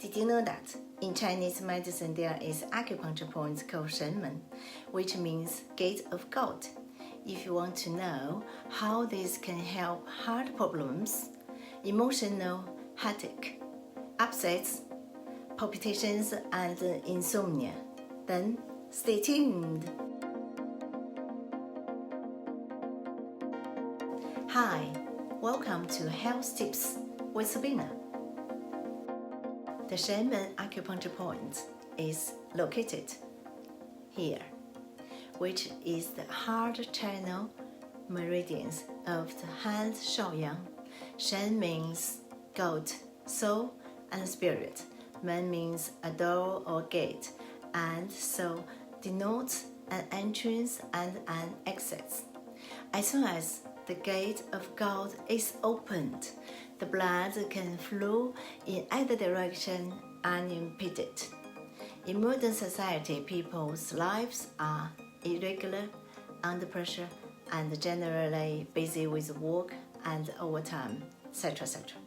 Did you know that in Chinese medicine there is acupuncture points called Shen Men, which means gate of God? If you want to know how this can help heart problems, emotional heartache, upsets, palpitations, and insomnia, then stay tuned. Hi, welcome to Health Tips with Serpina. The Shen Men acupuncture point is located here, which is the heart channel meridians of the Hand Shaoyin. Shen means God, soul, and spirit. Men means a door or gate, and so denotes an entrance and an exit. As soon as the gate of God is opened, the blood can flow in either direction unimpeded. In modern society, people's lives are irregular, under pressure, and generally busy with work and overtime, etc. etc.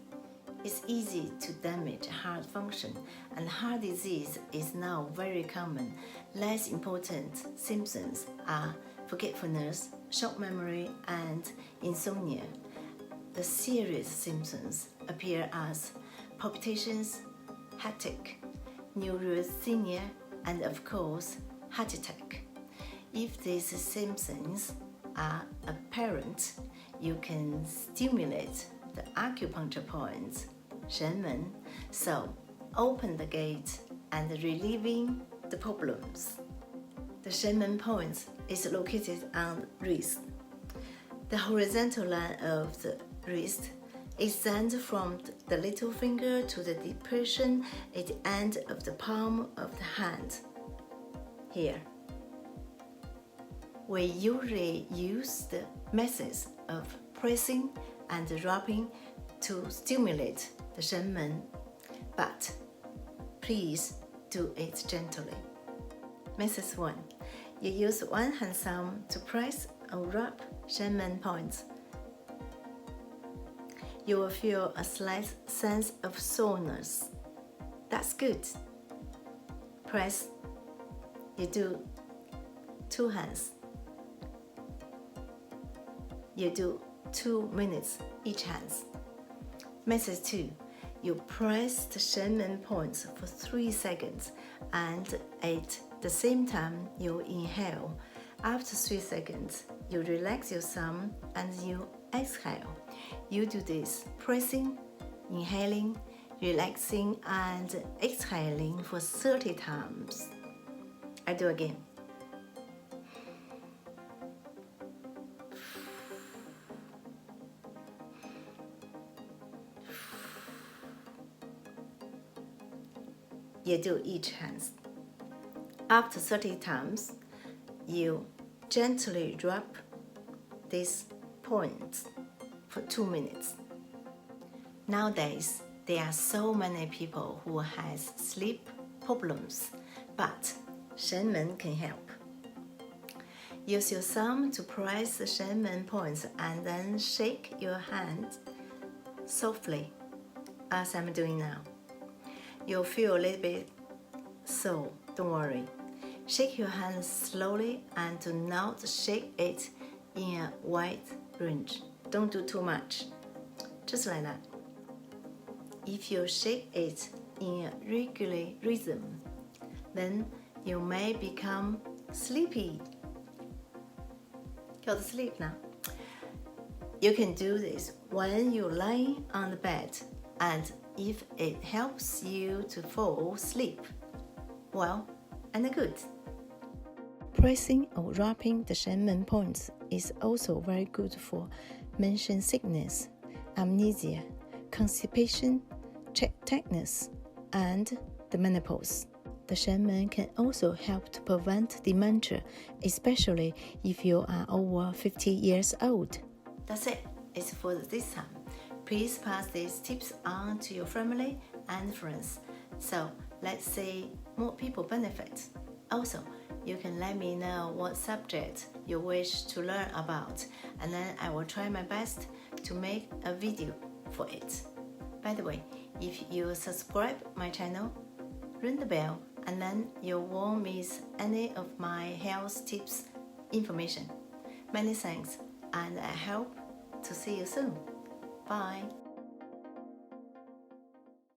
It's easy to damage heart function, and heart disease is now very common. Less important symptoms are forgetfulness, short memory, and insomnia. The serious symptoms appear as palpitations, heartache, neurasthenia, and of course, heart attack. If these symptoms are apparent, you can stimulate the acupuncture points, Shen Men, so open the gate and relieving the problems. The Shen Men point is located on the wrist. The horizontal line of the wrist extends from the little finger to the depression at the end of the palm of the hand. Here, we usually use the methods of pressing and rubbing to stimulate the Shen Men, but please do it gently. Method 1. You use one hand thumb to press or rub Shen Men points. You will feel a slight sense of soreness. That's good. Press. You do 2 hands. You do 2 minutes each hand. Method 2. You press the Shen Men points for 3 seconds, and at the same time you inhale. After 3 seconds, you relax your thumb and you exhale. You do this pressing, inhaling, relaxing, and exhaling for 30 times. I do again. You do each hand. After 30 times, you gently rub these points for 2 minutes. Nowadays, there are so many people who have sleep problems, but Shen Men can help. Use your thumb to press the Shen Men points and then shake your hand softly, as I'm doing now. You'll feel a little bit sore, don't worry. Shake your hand slowly and do not shake it in a wide range. Don't do too much, just like that. If you shake it in a regular rhythm, then you may become sleepy. Go to sleep now. You can do this when you lie on the bed, and if it helps you to fall asleep, well and good. Pressing or rubbing the Shen Men points is also very good for motion sickness, amnesia, constipation, tetanus, and the menopause. The Shen Men can also help to prevent dementia, especially if you are over 50 years old. That's it. It's for this time. Please pass these tips on to your family and friends, so let's see more people benefit. Also, you can let me know what subject you wish to learn about, and then I will try my best to make a video for it. By the way, If you subscribe my channel, ring the bell, and then you won't miss any of my health tips information. Many thanks, and I hope to see you soon. Bye.